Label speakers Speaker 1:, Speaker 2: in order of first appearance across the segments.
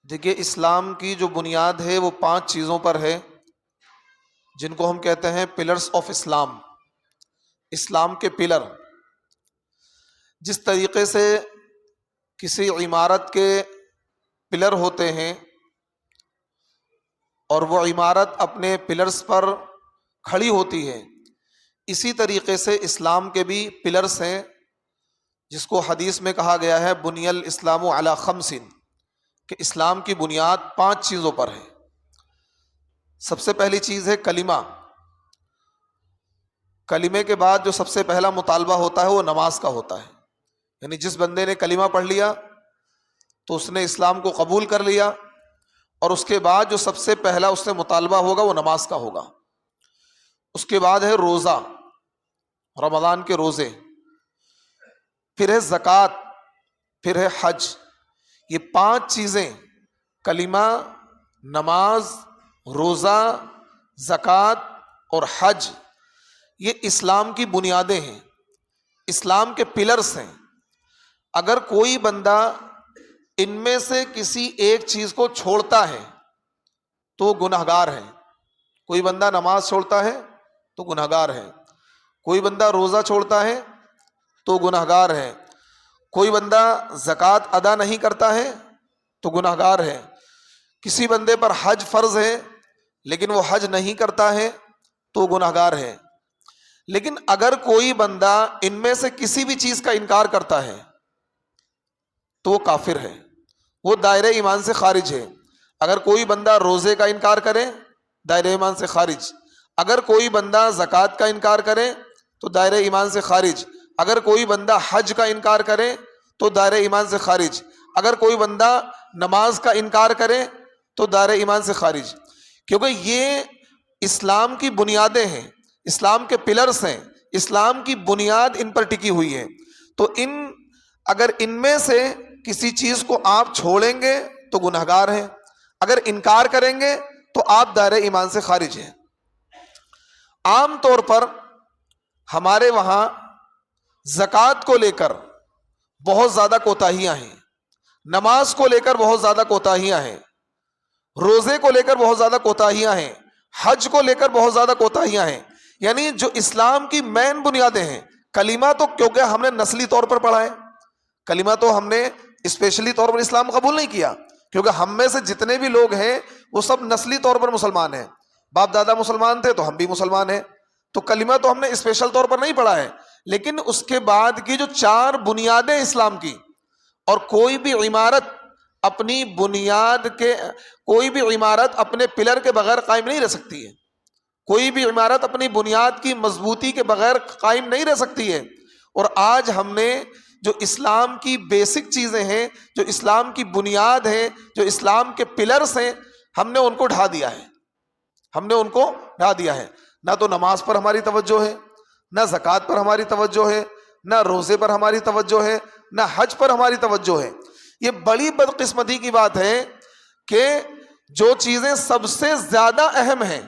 Speaker 1: دیکھیے اسلام کی جو بنیاد ہے وہ 5 چیزوں پر ہے، جن کو ہم کہتے ہیں پلرز آف اسلام، اسلام کے پلر۔ جس طریقے سے کسی عمارت کے پلر ہوتے ہیں اور وہ عمارت اپنے پلرز پر کھڑی ہوتی ہے، اسی طریقے سے اسلام کے بھی پلرز ہیں، جس کو حدیث میں کہا گیا ہے بنی الاسلام علی 5، کہ اسلام کی بنیاد 5 چیزوں پر ہے۔ سب سے پہلی چیز ہے کلمہ۔ کلمے کے بعد جو سب سے پہلا مطالبہ ہوتا ہے وہ نماز کا ہوتا ہے، یعنی جس بندے نے کلمہ پڑھ لیا تو اس نے اسلام کو قبول کر لیا، اور اس کے بعد جو سب سے پہلا اس سے مطالبہ ہوگا وہ نماز کا ہوگا۔ اس کے بعد ہے روزہ، رمضان کے روزے، پھر ہے زکوٰۃ، پھر ہے حج۔ یہ 5 چیزیں کلمہ، نماز، روزہ، زکوٰۃ اور حج، یہ اسلام کی بنیادیں ہیں، اسلام کے پلرز ہیں۔ اگر کوئی بندہ ان میں سے کسی ایک چیز کو چھوڑتا ہے تو گنہگار ہے۔ کوئی بندہ نماز چھوڑتا ہے تو گنہگار ہے، کوئی بندہ روزہ چھوڑتا ہے تو گنہگار ہے، کوئی بندہ زکوٰۃ ادا نہیں کرتا ہے تو گنہگار ہے، کسی بندے پر حج فرض ہے لیکن وہ حج نہیں کرتا ہے تو گنہگار ہے۔ لیکن اگر کوئی بندہ ان میں سے کسی بھی چیز کا انکار کرتا ہے تو وہ کافر ہے، وہ دائرہ ایمان سے خارج ہے۔ اگر کوئی بندہ روزے کا انکار کرے دائرہ ایمان سے خارج، اگر کوئی بندہ زکوٰۃ کا انکار کرے تو دائرہ ایمان سے خارج، اگر کوئی بندہ حج کا انکار کرے تو دائرہ ایمان سے خارج، اگر کوئی بندہ نماز کا انکار کرے تو دائرہ ایمان سے خارج، کیونکہ یہ اسلام کی بنیادیں ہیں، اسلام کے پلرز ہیں، اسلام کی بنیاد ان پر ٹکی ہوئی ہے۔ تو اگر ان میں سے کسی چیز کو آپ چھوڑیں گے تو گنہگار ہیں، اگر انکار کریں گے تو آپ دائرہ ایمان سے خارج ہیں۔ عام طور پر ہمارے وہاں زکوٰۃ کو لے کر بہت زیادہ کوتاہیاں ہیں، نماز کو لے کر بہت زیادہ کوتاہیاں ہیں، روزے کو لے کر بہت زیادہ کوتاہیاں ہیں، حج کو لے کر بہت زیادہ کوتاہیاں ہیں۔ یعنی جو اسلام کی مین بنیادیں ہیں، کلمہ تو کیونکہ ہم نے نسلی طور پر پڑھا ہے، کلمہ تو ہم نے اسپیشلی طور پر اسلام قبول نہیں کیا، کیونکہ ہم میں سے جتنے بھی لوگ ہیں وہ سب نسلی طور پر مسلمان ہیں، باپ دادا مسلمان تھے تو ہم بھی مسلمان ہیں، تو کلمہ تو ہم نے اسپیشل طور پر نہیں پڑھا ہے۔ لیکن اس کے بعد کی جو 4 بنیادیں اسلام کی، اور کوئی بھی عمارت اپنی بنیاد کے، کوئی بھی عمارت اپنے پلر کے بغیر قائم نہیں رہ سکتی ہے، کوئی بھی عمارت اپنی بنیاد کی مضبوطی کے بغیر قائم نہیں رہ سکتی ہے۔ اور آج ہم نے جو اسلام کی بیسک چیزیں ہیں، جو اسلام کی بنیاد ہیں، جو اسلام کے پلرز ہیں، ہم نے ان کو ڈھا دیا ہے، ہم نے ان کو ڈھا دیا ہے۔ نہ تو نماز پر ہماری توجہ ہے، نہ زکوٰۃ پر ہماری توجہ ہے، نہ روزے پر ہماری توجہ ہے، نہ حج پر ہماری توجہ ہے۔ یہ بڑی بدقسمتی کی بات ہے کہ جو چیزیں سب سے زیادہ اہم ہیں،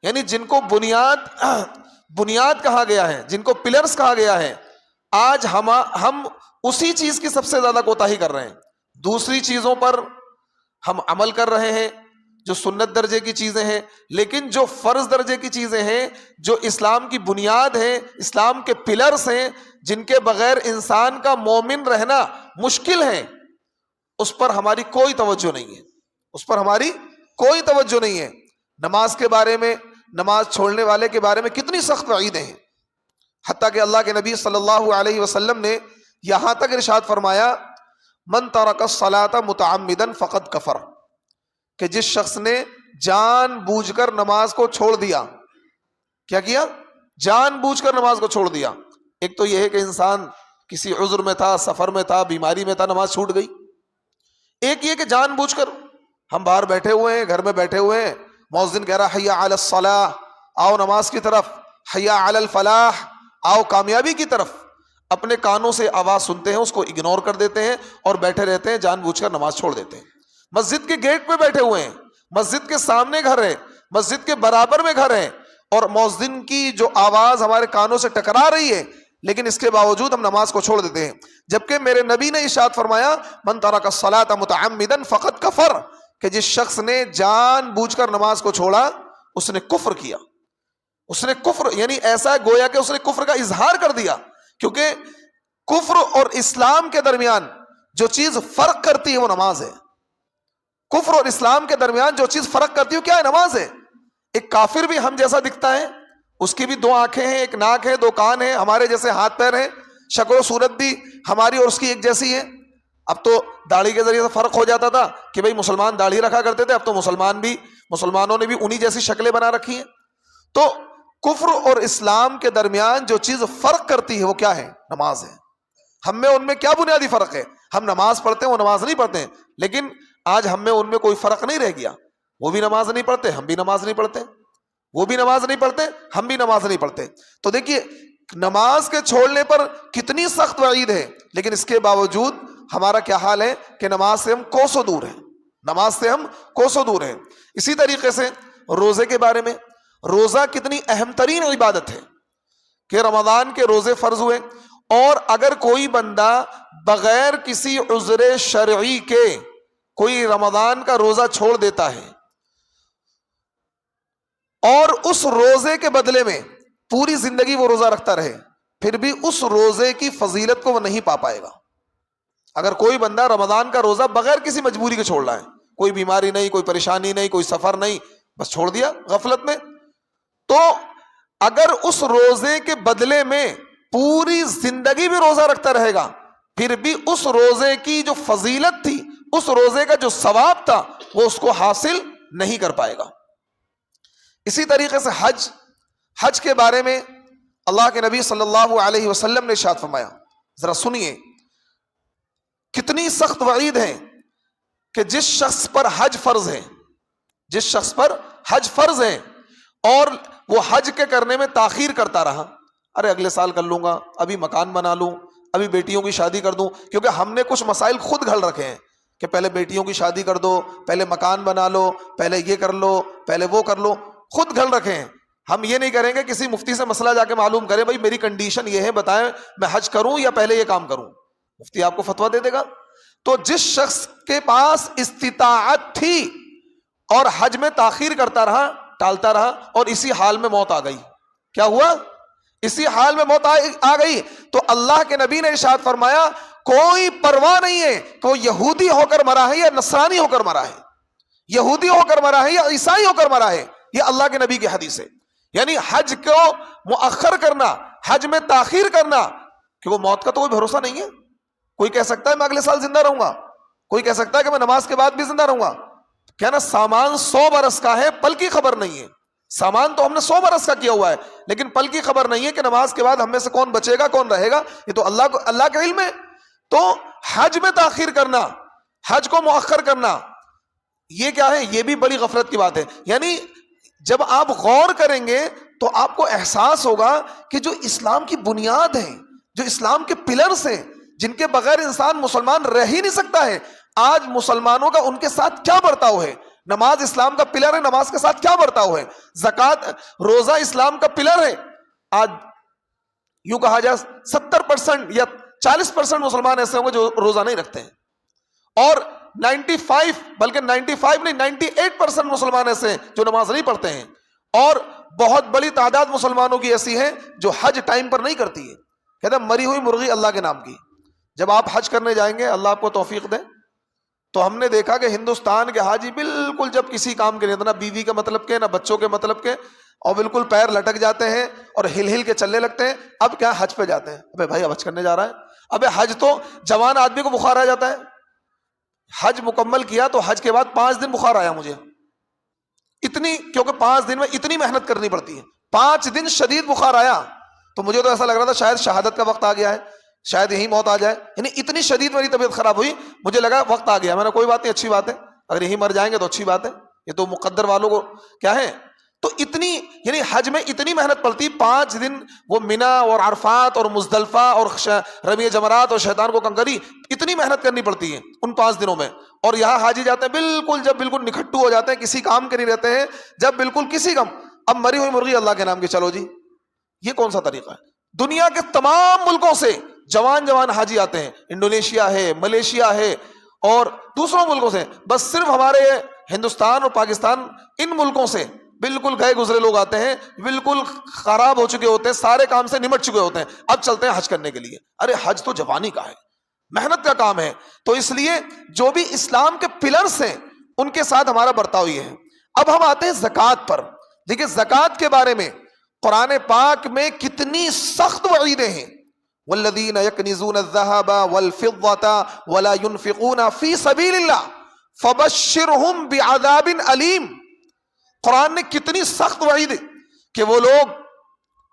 Speaker 1: یعنی جن کو بنیاد کہا گیا ہے، جن کو پلرز کہا گیا ہے، آج ہم اسی چیز کی سب سے زیادہ کوتاہی کر رہے ہیں۔ دوسری چیزوں پر ہم عمل کر رہے ہیں جو سنت درجے کی چیزیں ہیں، لیکن جو فرض درجے کی چیزیں ہیں، جو اسلام کی بنیاد ہیں، اسلام کے پلرز ہیں، جن کے بغیر انسان کا مومن رہنا مشکل ہے، اس پر ہماری کوئی توجہ نہیں ہے، اس پر ہماری کوئی توجہ نہیں ہے۔ نماز کے بارے میں، نماز چھوڑنے والے کے بارے میں کتنی سخت وعیدیں ہیں، حتیٰ کہ اللہ کے نبی صلی اللہ علیہ وسلم نے یہاں تک ارشاد فرمایا من ترک الصلاۃ متعمدا فقد کفر، کہ جس شخص نے جان بوجھ کر نماز کو چھوڑ دیا، کیا کیا؟ جان بوجھ کر نماز کو چھوڑ دیا۔ ایک تو یہ ہے کہ انسان کسی عذر میں تھا، سفر میں تھا، بیماری میں تھا، نماز چھوٹ گئی۔ ایک یہ کہ جان بوجھ کر ہم باہر بیٹھے ہوئے ہیں، گھر میں بیٹھے ہوئے ہیں، مؤذن کہہ رہا حی علی الصلاۃ، آؤ نماز کی طرف، حی علی الفلاح، آؤ کامیابی کی طرف، اپنے کانوں سے آواز سنتے ہیں، اس کو اگنور کر دیتے ہیں اور بیٹھے رہتے ہیں، جان بوجھ کر نماز چھوڑ دیتے ہیں۔ مسجد کے گیٹ پہ بیٹھے ہوئے ہیں، مسجد کے سامنے گھر ہے، مسجد کے برابر میں گھر ہے، اور مؤذن کی جو آواز ہمارے کانوں سے ٹکرا رہی ہے، لیکن اس کے باوجود ہم نماز کو چھوڑ دیتے ہیں. جبکہ میرے نبی نے ارشاد فرمایا من ترک الصلاۃ متعمدا فقد کفر، کہ جس شخص نے جان بوجھ کر نماز کو چھوڑا اس نے کفر کیا. اس نے کفر یعنی ایسا ہے گویا کہ اس نے کفر کا اظہار کر دیا. کیونکہ کفر اور اسلام کے درمیان جو چیز فرق کرتی ہے وہ نماز ہے. کفر اور اسلام کے درمیان جو چیز فرق کرتی ہے وہ کیا ہے؟ نماز ہے. ایک کافر بھی ہم جیسا دکھتا ہے، اس کی بھی 2 آنکھیں ہیں، ایک ناک ہے، 2 کان ہیں، ہمارے جیسے ہاتھ پیر ہیں، شکل و صورت بھی ہماری اور اس کی ایک جیسی ہے. اب تو داڑھی کے ذریعے سے فرق ہو جاتا تھا کہ بھئی مسلمان داڑھی رکھا کرتے تھے، اب تو مسلمانوں نے بھی انہی جیسی شکلیں بنا رکھی ہیں. تو کفر اور اسلام کے درمیان جو چیز فرق کرتی ہے وہ کیا ہے؟ نماز ہے. ہم میں ان میں کیا بنیادی فرق ہے؟ ہم نماز پڑھتے ہیں، وہ نماز نہیں پڑھتے ہیں. لیکن آج ہم میں ان میں کوئی فرق نہیں رہ گیا. وہ بھی نماز نہیں پڑھتے، ہم بھی نماز نہیں پڑھتے. وہ بھی نماز نہیں پڑھتے، ہم بھی نماز نہیں پڑھتے. تو دیکھیے نماز کے چھوڑنے پر کتنی سخت وعید ہے، لیکن اس کے باوجود ہمارا کیا حال ہے کہ نماز سے ہم کوسوں دور ہیں. نماز سے ہم کوسوں دور ہیں. اسی طریقے سے روزے کے بارے میں، روزہ کتنی اہم ترین عبادت ہے کہ رمضان کے روزے فرض ہوئے، اور اگر کوئی بندہ بغیر کسی عذر شرعی کے کوئی رمضان کا روزہ چھوڑ دیتا ہے اور اس روزے کے بدلے میں پوری زندگی وہ روزہ رکھتا رہے، پھر بھی اس روزے کی فضیلت کو وہ نہیں پا پائے گا. اگر کوئی بندہ رمضان کا روزہ بغیر کسی مجبوری کے چھوڑ رہا ہے، کوئی بیماری نہیں، کوئی پریشانی نہیں، کوئی سفر نہیں، بس چھوڑ دیا غفلت میں، تو اگر اس روزے کے بدلے میں پوری زندگی بھی روزہ رکھتا رہے گا، پھر بھی اس روزے کی جو فضیلت تھی، اس روزے کا جو ثواب تھا، وہ اس کو حاصل نہیں کر پائے گا. اسی طریقے سے حج کے بارے میں اللہ کے نبی صلی اللہ علیہ وسلم نے ارشاد فرمایا، ذرا سنیے کتنی سخت وعید ہے کہ جس شخص پر حج فرض ہے، جس شخص پر حج فرض ہے اور وہ حج کے کرنے میں تاخیر کرتا رہا، ارے اگلے سال کر لوں گا، ابھی مکان بنا لوں، ابھی بیٹیوں کی شادی کر دوں، کیونکہ ہم نے کچھ مسائل خود گھڑ رکھے ہیں کہ پہلے بیٹیوں کی شادی کر دو، پہلے مکان بنا لو، پہلے یہ کر لو، پہلے وہ کر لو، خود گھڑ رکھے ہیں. ہم یہ نہیں کریں گے کسی مفتی سے مسئلہ جا کے معلوم کریں بھائی میری کنڈیشن یہ ہے، بتائیں میں حج کروں یا پہلے یہ کام کروں. مفتی آپ کو فتویٰ دے دے گا. تو جس شخص کے پاس استطاعت تھی اور حج میں تاخیر کرتا رہا، ٹالتا رہا، اور اسی حال میں موت آ گئی، کیا ہوا؟ اسی حال میں موت آ گئی، تو اللہ کے نبی نے ارشاد فرمایا کوئی پرواہ نہیں ہے کہ وہ یہودی ہو کر مرا ہے یا نصرانی ہو کر مرا ہے، یہودی ہو کر مرا ہے یا عیسائی ہو کر مرا ہے. یہ اللہ کے نبی کی حدیث ہے. یعنی حج کو مؤخر کرنا، حج میں تاخیر کرنا، کہ وہ موت کا تو کوئی بھروسہ نہیں ہے. کوئی کہہ سکتا ہے میں اگلے سال زندہ رہوں گا، کوئی کہہ سکتا ہے کہ میں نماز کے بعد بھی زندہ رہوں گا. کہنا سامان 100 برس کا ہے، پل کی خبر نہیں ہے. سامان تو ہم نے 100 برس کا کیا ہوا ہے، لیکن پل کی خبر نہیں ہے کہ نماز کے بعد ہم میں سے کون بچے گا کون رہے گا. یہ تو اللہ کا علم ہے. تو حج میں تاخیر کرنا، حج کو مؤخر کرنا، یہ کیا ہے؟ یہ بھی بڑی غفلت کی بات ہے. یعنی جب آپ غور کریں گے تو آپ کو احساس ہوگا کہ جو اسلام کی بنیاد ہے، جو اسلام کے پلرز ہیں، جن کے بغیر انسان مسلمان رہ ہی نہیں سکتا ہے، آج مسلمانوں کا ان کے ساتھ کیا برتاؤ ہے؟ نماز اسلام کا پلر ہے، نماز کے ساتھ کیا برتاؤ ہے؟ زکوٰۃ، روزہ اسلام کا پلر ہے. آج یوں کہا جائے 70% یا 40% مسلمان ایسے ہوں گے جو روزہ نہیں رکھتے ہیں، اور 95 بلکہ 95 نہیں 98% مسلمان ایسے ہیں جو نماز نہیں پڑھتے ہیں، اور بہت بڑی تعداد مسلمانوں کی ایسی ہے جو حج ٹائم پر نہیں کرتی ہے. کہتے ہیں مری ہوئی مرغی اللہ کے نام کی. جب آپ حج کرنے جائیں گے، اللہ آپ کو توفیق دے، تو ہم نے دیکھا کہ ہندوستان کے حاجی بالکل جب کسی کام کے لیے نہ بیوی کے مطلب کے، نہ بچوں کے مطلب کے، اور بالکل پیر لٹک جاتے ہیں اور ہل ہل کے چلنے لگتے ہیں. اب کیا حج پہ جاتے ہیں؟ ابے بھائی اب حج کرنے جا رہا ہے. ابے حج تو جوان آدمی کو بخار آ جاتا ہے. حج مکمل کیا تو حج کے بعد 5 دن بخار آیا مجھے، کیونکہ 5 دن میں اتنی محنت کرنی پڑتی ہے. 5 دن شدید بخار آیا تو مجھے تو ایسا لگ رہا تھا شاید شہادت کا وقت آ گیا ہے، شاید یہی موت آ جائے. یعنی اتنی شدید میری طبیعت خراب ہوئی، مجھے لگا وقت آ گیا. میں نے کوئی بات نہیں، اچھی بات ہے، اگر یہی مر جائیں گے تو اچھی بات ہے، یہ تو مقدر والوں کو کیا ہے. تو اتنی یعنی حج میں اتنی محنت پڑتی، 5 دن وہ مینا اور عرفات اور مزدلفہ اور رمی جمرات اور شیطان کو کنکری، اتنی محنت کرنی پڑتی ہے ان 5 دنوں میں. اور یہاں حاجی جاتے ہیں بالکل جب بالکل نکھٹو ہو جاتے ہیں، کسی کام کے نہیں رہتے ہیں، جب بالکل کسی کام، اب مری ہوئی مرغی اللہ کے نام کی، چلو جی. یہ کون سا طریقہ ہے؟ دنیا کے تمام ملکوں سے جوان حاجی آتے ہیں، انڈونیشیا ہے، ملیشیا ہے اور دوسروں ملکوں سے، بس صرف ہمارے ہندوستان اور پاکستان ان ملکوں سے بالکل گئے گزرے لوگ آتے ہیں، بالکل خراب ہو چکے ہوتے ہیں، سارے کام سے نمٹ چکے ہوتے ہیں، اب چلتے ہیں حج کرنے کے لیے۔ ارے حج تو جوانی کا ہے، محنت کا کام ہے، تو اس لیے جو بھی اسلام کے پلرز ہیں ان کے ساتھ ہمارا برتاؤ یہ ہے۔ اب ہم آتے ہیں زکوٰۃ پر۔ دیکھیں زکوٰۃ کے بارے میں قرآن پاک میں کتنی سخت وعیدیں ہیں، والذین یکنزون الذہب والفضة ولا ينفقون فی سبیل اللہ فبشرہم بعذاب علیم۔ قرآن نے کتنی سخت وعید ہے کہ وہ لوگ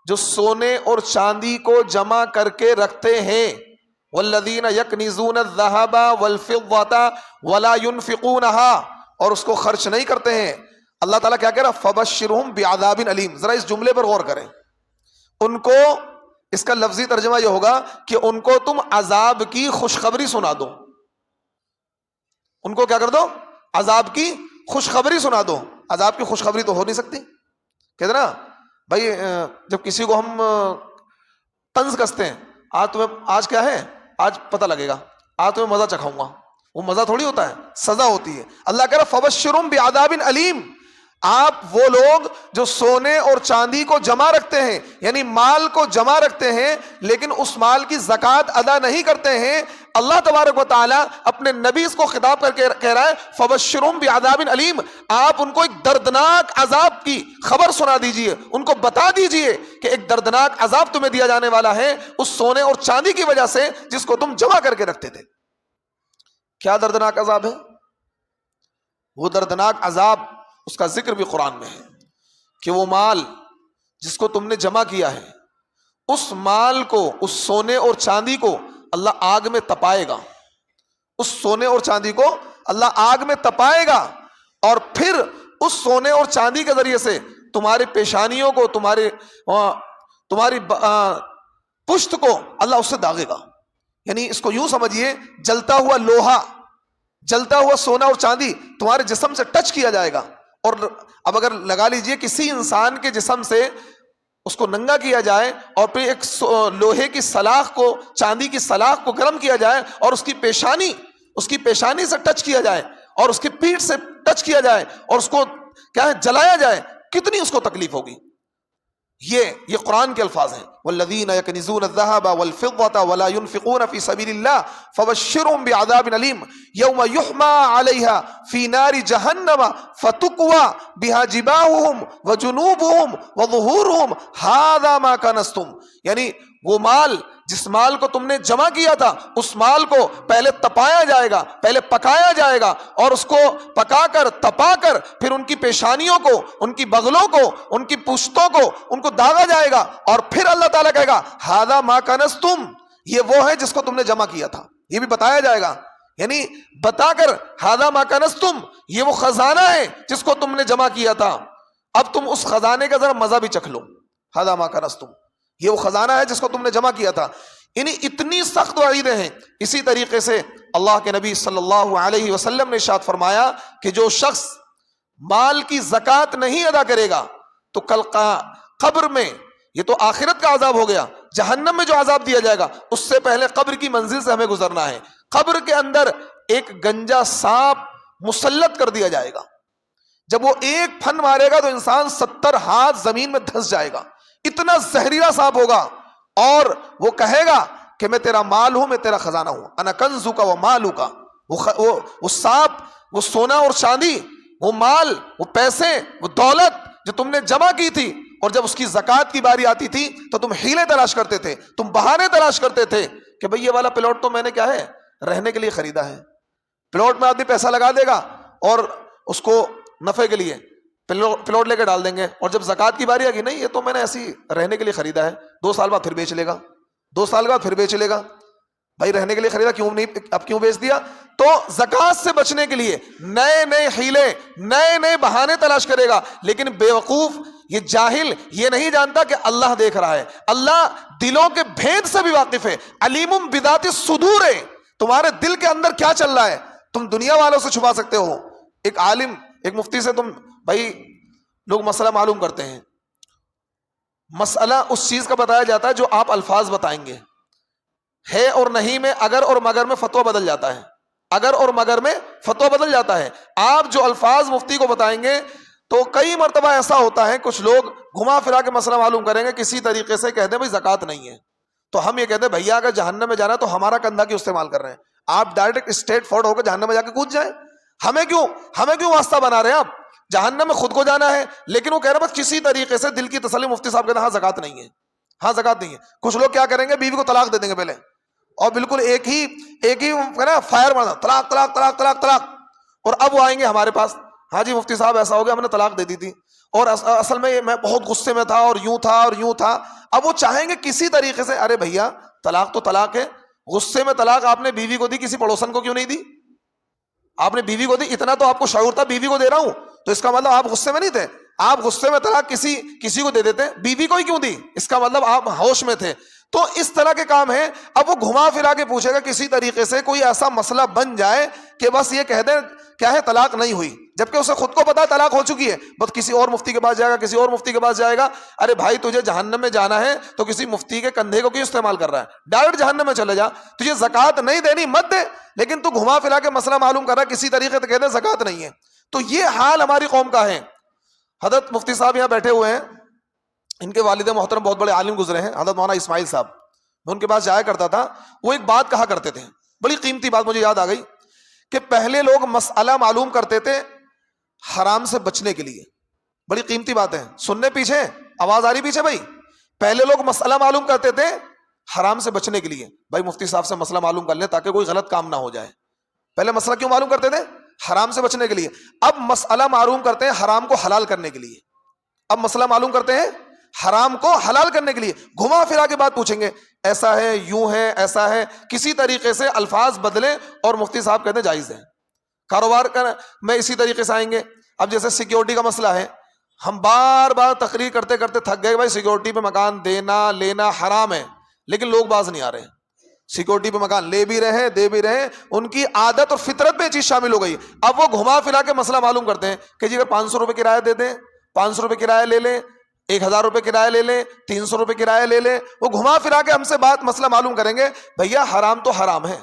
Speaker 1: جو سونے اور چاندی کو جمع کر کے رکھتے ہیں، والذین یکنزون الذہب والفضة ولا ينفقونها، اور اس کو خرچ نہیں کرتے ہیں، اللہ تعالیٰ کیا کہہ رہا؟ فبشرہم بعذاب علیم۔ ذرا اس جملے پر غور کریں، ان کو اس کا لفظی ترجمہ یہ ہوگا کہ ان کو تم عذاب کی خوشخبری سنا دو، ان کو کیا کر دو؟ عذاب کی خوشخبری سنا دو۔ عذاب کی خوشخبری تو ہو نہیں سکتی، کہتے نا بھائی جب کسی کو ہم طنز کستے ہیں، آج کیا ہے، آج پتہ لگے گا، آج تمہیں مزہ چکھاؤں گا، وہ مزہ تھوڑی ہوتا ہے، سزا ہوتی ہے۔ اللہ کہہ رہا فبشرہم بعذاب علیم۔ آپ وہ لوگ جو سونے اور چاندی کو جمع رکھتے ہیں، یعنی مال کو جمع رکھتے ہیں لیکن اس مال کی زکوٰۃ ادا نہیں کرتے ہیں، اللہ تبارک و تعالیٰ اپنے نبی اس کو خطاب کر کے کہہ رہا ہے فبشرہم بعذاب علیم، آپ ان کو ایک دردناک عذاب کی خبر سنا دیجئے، ان کو بتا دیجئے کہ ایک دردناک عذاب تمہیں دیا جانے والا ہے اس سونے اور چاندی کی وجہ سے جس کو تم جمع کر کے رکھتے تھے۔ کیا دردناک عذاب ہے؟ وہ دردناک عذاب اس کا ذکر بھی قرآن میں ہے کہ وہ مال جس کو تم نے جمع کیا ہے، اس مال کو، اس سونے اور چاندی کو اللہ آگ میں تپائے گا، اس سونے اور چاندی کو اللہ آگ میں تپائے گا، اور پھر اس سونے اور چاندی کے ذریعے سے تمہاری پیشانیوں کو، تمہاری پشت کو اللہ اس سے داغے گا۔ یعنی اس کو یوں سمجھیے، جلتا ہوا لوہا، جلتا ہوا سونا اور چاندی تمہارے جسم سے ٹچ کیا جائے گا، اور اب اگر لگا لیجئے کسی انسان کے جسم سے اس کو ننگا کیا جائے اور پھر ایک لوہے کی سلاخ کو، چاندی کی سلاخ کو گرم کیا جائے اور اس کی پیشانی سے ٹچ کیا جائے اور اس کی پیٹھ سے ٹچ کیا جائے اور اس کو کیا ہے جلایا جائے، کتنی اس کو تکلیف ہوگی۔ یہ قرآن کے الفاظ ہیں، والذین یکنزون الذہب والفضة ولا ينفقون فی سبیل اللہ فبشرہم بعذاب علیم یوم یحمى علیہا فی نار جہنم فتکوی بہا جباہہم وجنوبہم وظہورہم ھذا ما کنزتم۔ یعنی وہ مال، جس مال کو تم نے جمع کیا تھا، اس مال کو پہلے تپایا جائے گا، پہلے پکایا جائے گا، اور اس کو پکا کر تپا کر پھر ان کی پیشانیوں کو، ان کی بغلوں کو، ان کی پشتوں کو ان کو داغا جائے گا، اور پھر اللہ تعالیٰ کہے گا ھذا ما کنزتم، یہ وہ ہے جس کو تم نے جمع کیا تھا، یہ بھی بتایا جائے گا۔ یعنی بتا کر ھذا ما کنزتم، یہ وہ خزانہ ہے جس کو تم نے جمع کیا تھا، اب تم اس خزانے کا ذرا مزہ بھی چکھ لو۔ ھذا ما کنزتم، یہ وہ خزانہ ہے جس کو تم نے جمع کیا تھا۔ یعنی اتنی سخت وعیدیں ہیں۔ اسی طریقے سے اللہ کے نبی صلی اللہ علیہ وسلم نے ارشاد فرمایا کہ جو شخص مال کی زکوٰۃ نہیں ادا کرے گا تو کل قبر میں، یہ تو آخرت کا عذاب ہو گیا، جہنم میں جو عذاب دیا جائے گا اس سے پہلے قبر کی منزل سے ہمیں گزرنا ہے۔ قبر کے اندر ایک گنجا سانپ مسلط کر دیا جائے گا، جب وہ ایک پھن مارے گا تو انسان 70 ہاتھ زمین میں دھنس جائے گا، اتنا زہریلا سانپ ہوگا، اور وہ کہے گا کہ میں تیرا مال ہوں، میں تیرا خزانہ ہوں، انا کنزک و مالک۔ وہ سانپ، وہ سونا اور چاندی، وہ مال، وہ پیسے، وہ دولت جو تم نے جمع کی تھی، اور جب اس کی زکوٰۃ کی باری آتی تھی تو تم ہیلے تلاش کرتے تھے، تم بہانے تلاش کرتے تھے کہ بھئی یہ والا پلاٹ تو میں نے کیا ہے رہنے کے لیے خریدا ہے۔ پلاٹ میں آدمی پیسہ لگا دے گا اور اس کو نفع کے لیے پلاٹ لے کے ڈال دیں گے، اور جب زکوٰۃ کی باری آ گئی، نہیں یہ تو میں نے ایسی رہنے کے لیے خریدا ہے، 2 سال بعد پھر بیچ لے گا، 2 سال بعد پھر بیچ لے گا۔ بھائی رہنے کے لیے خریدا، کیوں نہیں، اب کیوں بیچ دیا؟ تو زکوٰۃ سے بچنے کے لیے نئے نئے حیلے، نئے نئے بہانے تلاش کرے گا۔ لیکن بیوقوف، یہ جاہل یہ نہیں جانتا کہ اللہ دیکھ رہا ہے، اللہ دلوں کے بھید سے بھی واقف ہے، علیم بذات الصدور ہے، تمہارے دل کے اندر کیا چل رہا ہے تم دنیا والوں سے چھپا سکتے ہو۔ ایک عالم، ایک مفتی سے تم بھائی لوگ مسئلہ معلوم کرتے ہیں، مسئلہ اس چیز کا بتایا جاتا ہے جو آپ الفاظ بتائیں گے. ہے اور نہیں میں اگر اور مگر میں فتویٰ بدل جاتا ہے. اگر اور مگر میں فتویٰ بدل جاتا ہے. آپ جو الفاظ مفتی کو بتائیں گے تو کئی مرتبہ ایسا ہوتا ہے کچھ لوگ گھما پھرا کے مسئلہ معلوم کریں گے, کسی طریقے سے کہتے ہیں بھائی زکوٰۃ نہیں ہے, تو ہم یہ کہتے ہیں بھیا اگر جہنم میں جانا ہے تو ہمارا کندھا کیوں استعمال کر رہے ہیں؟ آپ ڈائریکٹ اسٹریٹ فارورڈ ہو کے جہنم میں جا کے کود جائیں. ہمیں کیوں واسطہ بنا رہے ہیں آپ؟ جہنم میں خود کو جانا ہے, لیکن وہ کہہ رہے ہیں بس کسی طریقے سے دل کی تسلی. مفتی صاحب کہتے ہیں ہاں زکوٰۃ نہیں ہے, ہاں زکوٰۃ نہیں ہے. کچھ لوگ کیا کریں گے, بیوی کو طلاق دے دیں گے پہلے, اور بالکل ایک ہی فائر مارنا, طلاق طلاق طلاق طلاق طلاق. اور اب وہ آئیں گے ہمارے پاس, ہاں جی مفتی صاحب ایسا ہو گیا, ہم نے طلاق دے دی تھی اور اصل میں میں بہت غصے میں تھا اور یوں تھا اور یوں تھا. اب وہ چاہیں گے کسی طریقے سے, ارے بھیا طلاق تو طلاق ہے, غصے میں طلاق آپ نے بیوی کو دی, کسی پڑوسن کو کیوں نہیں دی؟ آپ نے بیوی کو دی, اتنا تو آپ کو شعور تھا بیوی کو دے رہا ہوں, تو اس کا مطلب آپ غصے میں نہیں تھے. آپ غصے میں طلاق کسی کو دے دیتے, بیوی کو ہی کیوں دی؟ اس کا مطلب آپ ہوش میں تھے. تو اس طرح کے کام ہیں. اب وہ گھما پھرا کے پوچھے گا کسی طریقے سے کوئی ایسا مسئلہ بن جائے کہ بس یہ کہہ دیں کیا ہے طلاق نہیں ہوئی, جبکہ اسے خود کو پتا ہے طلاق ہو چکی ہے, بس کسی اور مفتی کے پاس جائے گا, کسی اور مفتی کے پاس جائے گا. ارے بھائی تجھے جہنم میں جانا ہے تو کسی مفتی کے کندھے کو کیوں استعمال کر رہا ہے؟ ڈائریکٹ جہنم میں چلے جا. تجھے زکوٰۃ نہیں دینی مت دے, لیکن تو گھما پھرا کے مسئلہ معلوم کر رہا ہے کسی طریقے سے کہتے ہیں زکوٰۃ نہیں ہے. تو یہ حال ہماری قوم کا ہے. حضرت مفتی صاحب یہاں بیٹھے ہوئے ہیں, ان کے والد محترم بہت بڑے عالم گزرے ہیں, حضرت مولانا اسماعیل صاحب. میں ان کے پاس جایا کرتا تھا, وہ ایک بات کہا کرتے تھے, بڑی قیمتی بات مجھے یاد آ گئی, کہ پہلے لوگ مسئلہ معلوم کرتے تھے حرام سے بچنے کے لیے. بڑی قیمتی بات ہے, سننے پیچھے آواز آ رہی پیچھے بھائی. پہلے لوگ مسئلہ معلوم کرتے تھے حرام سے بچنے کے لیے. بھائی مفتی صاحب سے مسئلہ معلوم کر لیں تاکہ کوئی غلط کام نہ ہو جائے. پہلے مسئلہ کیوں معلوم کرتے تھے؟ حرام سے بچنے کے لیے. اب مسئلہ معلوم کرتے ہیں حرام کو حلال کرنے کے لیے. اب مسئلہ معلوم کرتے ہیں حرام کو حلال کرنے کے لیے. گھما پھرا کے بات پوچھیں گے, ایسا ہے, یوں ہے, ایسا ہے, کسی طریقے سے الفاظ بدلیں اور مفتی صاحب کہتے ہیں جائز ہے. کاروبار میں اسی طریقے سے آئیں گے. اب جیسے سیکیورٹی کا مسئلہ ہے, ہم بار بار تقریر کرتے کرتے تھک گئے, بھائی سیکیورٹی پہ مکان دینا لینا حرام ہے, لیکن لوگ باز نہیں آ رہے. سیکیورٹی پہ مکان لے بھی رہے دے بھی رہے, ان کی عادت اور فطرت میں چیز شامل ہو گئی. اب وہ گھما پھرا کے مسئلہ معلوم کرتے ہیں کہ جی اگر 500 روپے کرایہ دے دیں, 500 روپے کرایہ لے لیں, 1000 روپے کرایہ لے لیں, 300 روپے کرایہ لے لیں. وہ گھما پھرا کے ہم سے بات مسئلہ معلوم کریں گے. بھیا حرام تو حرام ہے,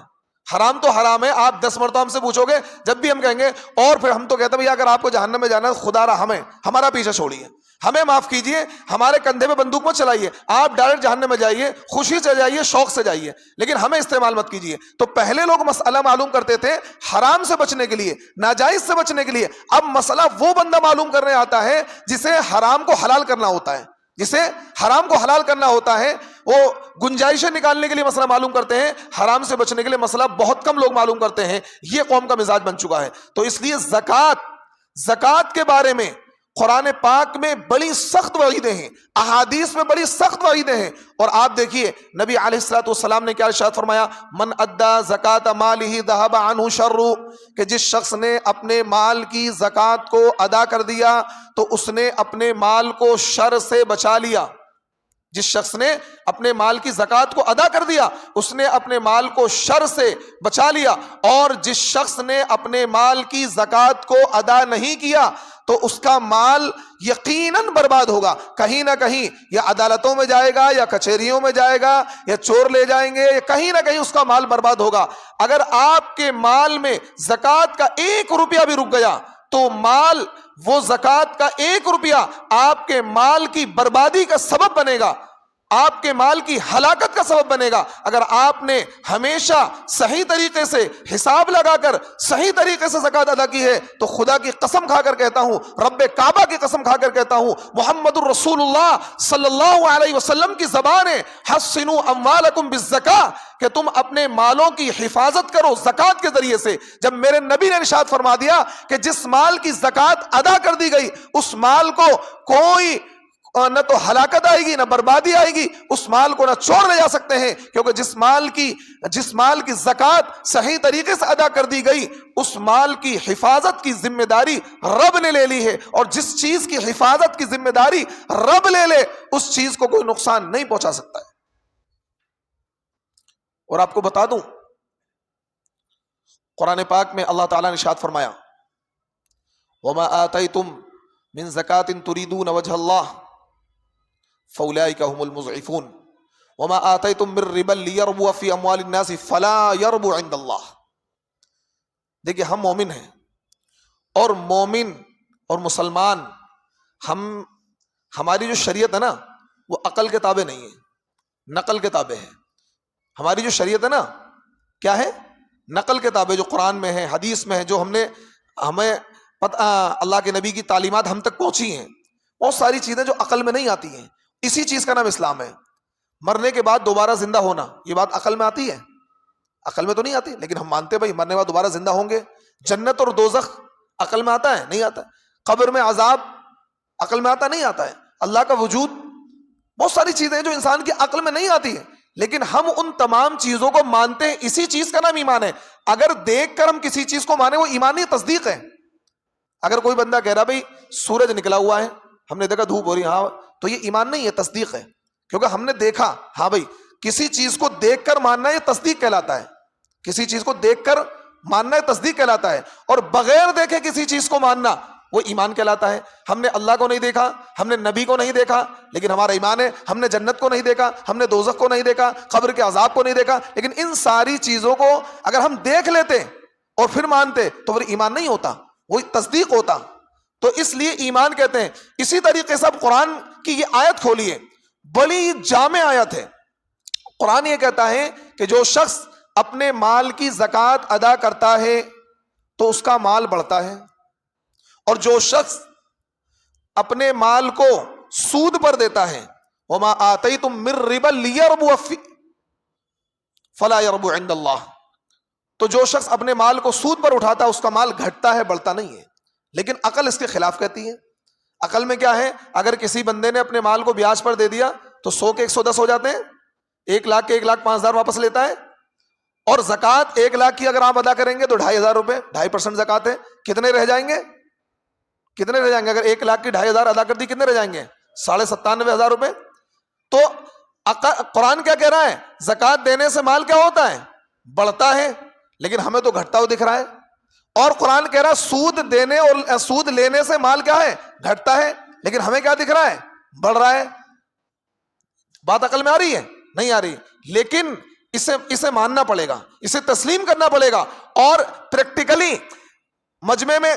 Speaker 1: حرام تو حرام ہے. آپ 10 مرتبہ ہم سے پوچھو گے, جب بھی ہم کہیں گے, اور پھر ہم تو کہتے ہیں بھیا اگر آپ کو جہنم میں جانا ہے خدا را ہمارا پیچھا چھوڑیے, ہمیں معاف کیجئے, ہمارے کندھے پہ بندوق مت چلائیے, آپ ڈائریکٹ جہنم میں جائیے, خوشی سے جائیے, شوق سے جائیے, لیکن ہمیں استعمال مت کیجئے. تو پہلے لوگ مسئلہ معلوم کرتے تھے حرام سے بچنے کے لیے, ناجائز سے بچنے کے لیے. اب مسئلہ وہ بندہ معلوم کرنے آتا ہے جسے حرام کو حلال کرنا ہوتا ہے, جسے حرام کو حلال کرنا ہوتا ہے. وہ گنجائشیں نکالنے کے لیے مسئلہ معلوم کرتے ہیں, حرام سے بچنے کے لیے مسئلہ بہت کم لوگ معلوم کرتے ہیں. یہ قوم کا مزاج بن چکا ہے. تو اس لیے زکوٰۃ کے بارے میں قرآن پاک میں بڑی سخت وعیدیں ہیں, احادیث میں بڑی سخت وعیدیں ہیں. اور آپ دیکھیے نبی علیہ الصلوۃ والسلام نے کیا ارشاد فرمایا, من ادا زکات مالہ ذهب عنہ شر, کہ جس شخص نے اپنے مال کی زکات کو ادا کر دیا تو اس نے اپنے مال کو شر سے بچا لیا. جس شخص نے اپنے مال کی زکات کو ادا کر دیا اس نے اپنے مال کو شر سے بچا لیا. اور جس شخص نے اپنے مال کی زکات کو ادا نہیں کیا تو اس کا مال یقیناً برباد ہوگا. کہیں نہ کہیں یا عدالتوں میں جائے گا, یا کچہریوں میں جائے گا, یا چور لے جائیں گے, یا کہیں نہ کہیں اس کا مال برباد ہوگا. اگر آپ کے مال میں زکات کا 1 روپیہ بھی رک گیا تو مال, وہ زکات کا 1 روپیہ آپ کے مال کی بربادی کا سبب بنے گا, آپ کے مال کی ہلاکت کا سبب بنے گا. اگر آپ نے ہمیشہ صحیح طریقے سے حساب لگا کر صحیح طریقے سے زکات ادا کی ہے تو خدا کی قسم کھا کر کہتا ہوں, رب کعبہ کی قسم کھا کر کہتا ہوں, محمد الرسول اللہ صلی اللہ علیہ وسلم کی زبان ہے, حسنوا اموالکم بالزکاۃ, کہ تم اپنے مالوں کی حفاظت کرو زکات کے ذریعے سے. جب میرے نبی نے ارشاد فرما دیا کہ جس مال کی زکات ادا کر دی گئی اس مال کو کوئی نہ تو ہلاکت آئے گی نہ بربادی آئے گی, اس مال کو نہ چور لے جا سکتے ہیں, کیونکہ جس مال کی زکات صحیح طریقے سے ادا کر دی گئی اس مال کی حفاظت کی ذمہ داری رب نے لے لی ہے. اور جس چیز کی حفاظت کی ذمہ داری رب لے لے اس چیز کو کوئی نقصان نہیں پہنچا سکتا ہے. اور آپ کو بتا دوں, قرآن پاک میں اللہ تعالیٰ نے ارشاد فرمایا, وَمَا آتَيْتُم مِّن زَكَاةٍ تُرِيدُونَ وَجْهَ اللَّهِ فاولئک هم المضعفون وما آتیتم من ربا لیربو فی اموال الناس فلا یربو عند اللہ. دیکھیے ہم مومن ہیں، اور مومن اور مسلمان ہماری جو شریعت ہے نا وہ عقل کے تابع نہیں ہے، نقل کے تابع ہے. ہماری جو شریعت ہے نا کیا ہے؟ نقل کے تابع، جو قرآن میں ہے، حدیث میں ہے، جو ہمیں اللہ کے نبی کی تعلیمات ہم تک پہنچی ہیں. بہت ساری چیزیں جو عقل میں نہیں آتی ہیں. اسی چیز کا نام اسلام ہے. مرنے کے بعد دوبارہ زندہ ہونا، یہ بات عقل میں آتی ہے؟ عقل میں تو نہیں آتی، لیکن ہم مانتے بھائی مرنے کے بعد دوبارہ زندہ ہوں گے. جنت اور دوزخ عقل میں آتا ہے؟ نہیں آتا. قبر میں عذاب عقل میں آتا نہیں آتا ہے. اللہ کا وجود، بہت ساری چیزیں ہیں جو انسان کی عقل میں نہیں آتی ہیں، لیکن ہم ان تمام چیزوں کو مانتے ہیں. اسی چیز کا نام ایمان ہے. اگر دیکھ کر ہم کسی چیز کو مانیں وہ ایمانی تصدیق ہے. اگر کوئی بندہ کہہ رہا بھائی سورج نکلا ہوا ہے، ہم نے دیکھا دھوپ ہو رہی، ہاں، تو یہ ایمان نہیں ہے، تصدیق ہے. کیونکہ ہم نے دیکھا. ہاں بھائی کسی چیز کو دیکھ کر ماننا یہ تصدیق کہلاتا ہے. کسی چیز کو دیکھ کر ماننا یہ تصدیق کہلاتا ہے، اور بغیر دیکھے کسی چیز کو ماننا وہ ایمان کہلاتا ہے. ہم نے اللہ کو نہیں دیکھا، ہم نے نبی کو نہیں دیکھا، لیکن ہمارا ایمان ہے. ہم نے جنت کو نہیں دیکھا، ہم نے دوزخ کو نہیں دیکھا، قبر کے عذاب کو نہیں دیکھا، لیکن ان ساری چیزوں کو اگر ہم دیکھ لیتے اور پھر مانتے تو پھر ایمان نہیں ہوتا، وہ تصدیق ہوتا. تو اس لیے ایمان کہتے ہیں. اسی طریقے سے اب قرآن کی یہ آیت کھولیے، بڑی جامع آیت ہے. قرآن یہ کہتا ہے کہ جو شخص اپنے مال کی زکوٰۃ ادا کرتا ہے تو اس کا مال بڑھتا ہے، اور جو شخص اپنے مال کو سود پر دیتا ہے وما آتیتم من ربا لیربو فلا یربو عند اللہ، تو جو شخص اپنے مال کو سود پر اٹھاتا ہے اس کا مال گھٹتا ہے، بڑھتا نہیں ہے. لیکن عقل اس کے خلاف کہتی ہے. عقل میں کیا ہے؟ اگر کسی بندے نے اپنے مال کو بیاج پر دے دیا تو 100 کے 110 ہو جاتے ہیں، 1 لاکھ کے 1,05,000 واپس لیتا ہے. اور زکوٰۃ 1 لاکھ کی اگر آپ ادا کریں گے تو 2,500 روپے، 2.5% زکوٰۃ ہے. کتنے رہ جائیں گے؟ کتنے رہ جائیں گے؟ اگر 1 لاکھ کی 2,500 ادا کر دی کتنے رہ جائیں گے؟ 97,500 روپے. تو قرآن کیا کہہ رہا ہے؟ زکوٰۃ دینے سے مال کیا ہوتا ہے؟ بڑھتا ہے. لیکن ہمیں تو گھٹتا ہوا دکھ رہا ہے. اور قرآن کہہ رہا ہے سود دینے اور سود لینے سے مال کیا ہے؟ گھٹتا ہے. لیکن ہمیں کیا دکھ رہا ہے؟ بڑھ رہا ہے. بات عقل میں آ رہی ہے؟ نہیں آ رہی. لیکن اسے ماننا پڑے گا، اسے تسلیم کرنا پڑے گا. اور پریکٹیکلی مجمع میں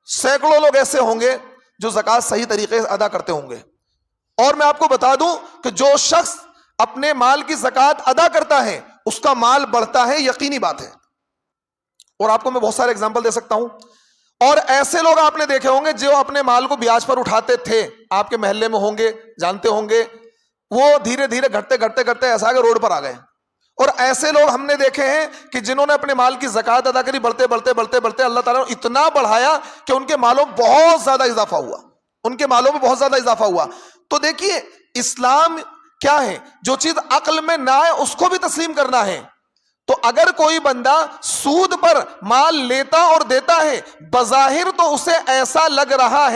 Speaker 1: سینکڑوں لوگ ایسے ہوں گے جو زکوٰۃ صحیح طریقے سے ادا کرتے ہوں گے. اور میں آپ کو بتا دوں کہ جو شخص اپنے مال کی زکوٰۃ ادا کرتا ہے اس کا مال بڑھتا ہے، یقینی بات ہے. اور آپ کو میں بہت سارے اگزامپل دے سکتا ہوں. اور ایسے لوگ آپ نے دیکھے ہوں گے جو اپنے مال کو بیاج پر اٹھاتے تھے، آپ کے محلے میں ہوں گے، جانتے ہوں گے. وہ دھیرے دھیرے گھٹتے ایسا کہ روڈ پر آ گئے. اور ایسے لوگ ہم نے دیکھے ہیں کہ جنہوں نے اپنے مال کی زکوٰۃ ادا کری، بڑھتے اللہ تعالیٰ نے اتنا بڑھایا کہ ان کے مالوں میں بہت زیادہ اضافہ ہوا. ان کے مالوں میں بہت زیادہ اضافہ ہوا. تو دیکھیے اسلام کیا ہے؟ جو چیز عقل میں نہ آئے اس کو بھی تسلیم کرنا ہے. تو اگر کوئی بندہ سود پر مال لیتا اور دیتا ہے، بظاہر تو اسے ایسا لگ رہا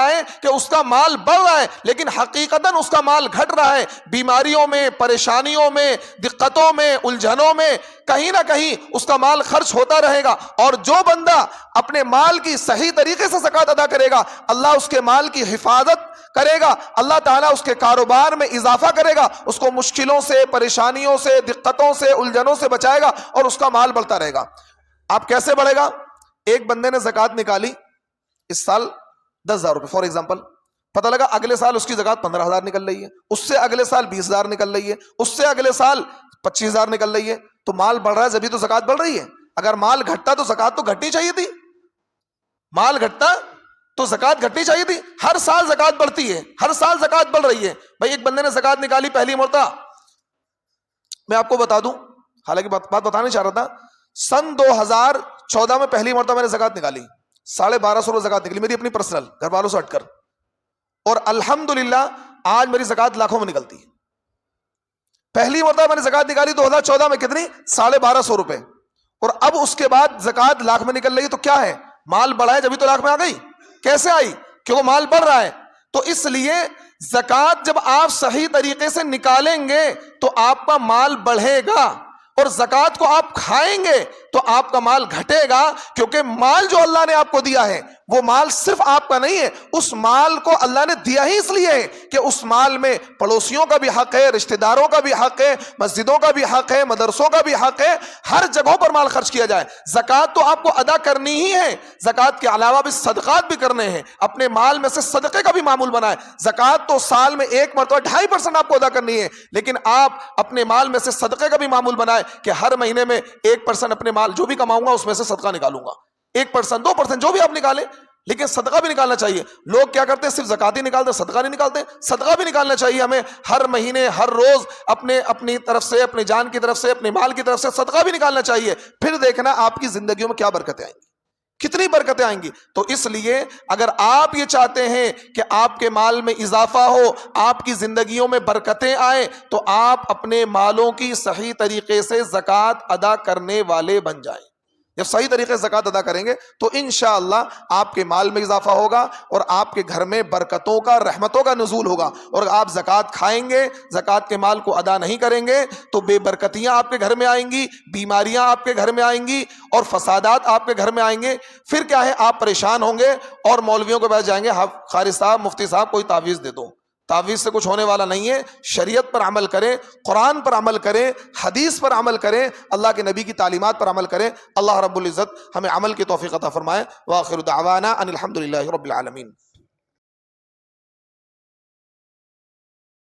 Speaker 1: ہے کہ اس کا مال بڑھ رہا ہے، لیکن حقیقتاً اس کا مال گھٹ رہا ہے. بیماریوں میں، پریشانیوں میں، دقتوں میں، الجھنوں میں کہیں نہ کہیں اس کا مال خرچ ہوتا رہے گا. اور جو بندہ اپنے مال کی صحیح طریقے سے زکوٰۃ ادا کرے گا، اللہ اس کے مال کی حفاظت کرے گا. اللہ تعالیٰ اس کے کاروبار میں اضافہ کرے گا، اس کو مشکلوں سے، پریشانیوں سے، دقتوں سے، الجھنوں سے بچائے گا، اور اس کا مال بڑھتا رہے گا. آپ کیسے بڑھے گا؟ ایک بندے نے زکوٰۃ نکالی اس سال 10,000 روپے فار ایگزامپل، پتہ لگا اگلے سال اس کی زکوٰۃ 15,000 نکل رہی ہے، اس سے اگلے سال 20,000 نکل رہی ہے، اس سے اگلے سال 25,000 نکل رہی ہے. تو مال بڑھ رہا ہے جبھی تو زکوٰۃ بڑھ رہی ہے. اگر مال گھٹتا تو زکوٰۃ تو گھٹنی چاہیے تھی. مال گھٹتا تو زکوٰۃ گھٹنی چاہیے تھی. ہر سال زکوٰۃ بڑھتی ہے، ہر سال زکوٰۃ بڑھ رہی ہے. بھائی ایک بندے نے زکوٰۃ نکالی پہلی مرتبہ، میں آپ کو بتا دوں، حالانکہ بات بتانا چاہ رہا تھا. سن 2014 میں پہلی مرتبہ میں نے زکوٰۃ نکالی، 1,250 روپے زکوٰۃ نکلی میری اپنی پرسنل، گھر والوں سے ہٹ کر. اور الحمدللہ آج میری زکوٰۃ لاکھوں میں نکلتی ہے. پہلی مرتبہ میں نے زکوٰۃ نکالی 2014 میں، کتنی؟ 1,250 روپے. اور اب اس کے بعد زکوٰۃ لاکھ میں نکل رہی ہے. تو کیا ہے؟ مال بڑھا ہے جبھی تو لاکھ میں آ گئی. کیسے آئی؟ کیونکہ مال بڑھ رہا ہے. تو اس لیے زکوٰۃ جب آپ صحیح طریقے سے نکالیں گے تو آپ کا مال بڑھے گا، اور زکوٰۃ کو آپ کھائیں گے تو آپ کا مال گھٹے گا، کیونکہ مال جو اللہ نے آپ کو دیا ہے وہ مال صرف آپ کا نہیں ہے، اس مال کو اللہ نے دیا ہی اس لیے ہے کہ اس مال میں پڑوسیوں کا بھی حق ہے، رشتہ داروں کا بھی حق ہے، مسجدوں کا بھی حق ہے، مدرسوں کا بھی حق ہے، ہر جگہوں پر مال خرچ کیا جائے۔ زکوٰۃ تو آپ کو ادا کرنی ہی ہے، زکوٰۃ کے علاوہ بھی صدقات بھی کرنے ہیں، اپنے مال میں سے صدقے کا بھی معمول بنائے۔ زکوٰۃ تو سال میں ایک مرتبہ 2.5% آپ کو ادا کرنی ہے، لیکن آپ اپنے مال میں سے صدقے کا بھی معمول بنائے کہ ہر مہینے میں 1% اپنے مال جو بھی کماؤں گا اس میں سے صدقہ نکالوں گا، 1%، 2% جو بھی آپ نکالیں، لیکن صدقہ بھی نکالنا چاہیے۔ لوگ کیا کرتے ہیں، صرف زکوٰۃ ہی نکالتے، صدقہ نہیں نکالتے۔ صدقہ بھی نکالنا چاہیے ہمیں، ہر مہینے ہر روز اپنی طرف سے، اپنی جان کی طرف سے، اپنے مال کی طرف سے صدقہ بھی نکالنا چاہیے۔ پھر دیکھنا آپ کی زندگیوں میں کیا برکتیں آئیں گی، کتنی برکتیں آئیں گی۔ تو اس لیے اگر آپ یہ چاہتے ہیں کہ آپ کے مال میں اضافہ ہو، آپ کی زندگیوں میں برکتیں آئیں، تو آپ اپنے مالوں کی صحیح طریقے سے زکوٰۃ ادا کرنے والے بن جائیں۔ جب صحیح طریقے سے زکوٰۃ ادا کریں گے تو انشاءاللہ آپ کے مال میں اضافہ ہوگا اور آپ کے گھر میں برکتوں کا، رحمتوں کا نزول ہوگا۔ اور آپ زکوٰۃ کھائیں گے، زکوٰۃ کے مال کو ادا نہیں کریں گے تو بے برکتیاں آپ کے گھر میں آئیں گی، بیماریاں آپ کے گھر میں آئیں گی اور فسادات آپ کے گھر میں آئیں گے۔ پھر کیا ہے، آپ پریشان ہوں گے اور مولویوں کے پاس جائیں گے، قاری صاحب، مفتی صاحب کوئی تعویذ دے دو۔ تعویذ سے کچھ ہونے والا نہیں ہے۔ شریعت پر عمل کریں، قرآن پر عمل کریں، حدیث پر عمل کریں، اللہ کے نبی کی تعلیمات پر عمل کریں۔ اللہ رب العزت ہمیں عمل کی توفیق عطا فرمائے۔ وآخر دعوانا ان الحمد للہ رب العالمین۔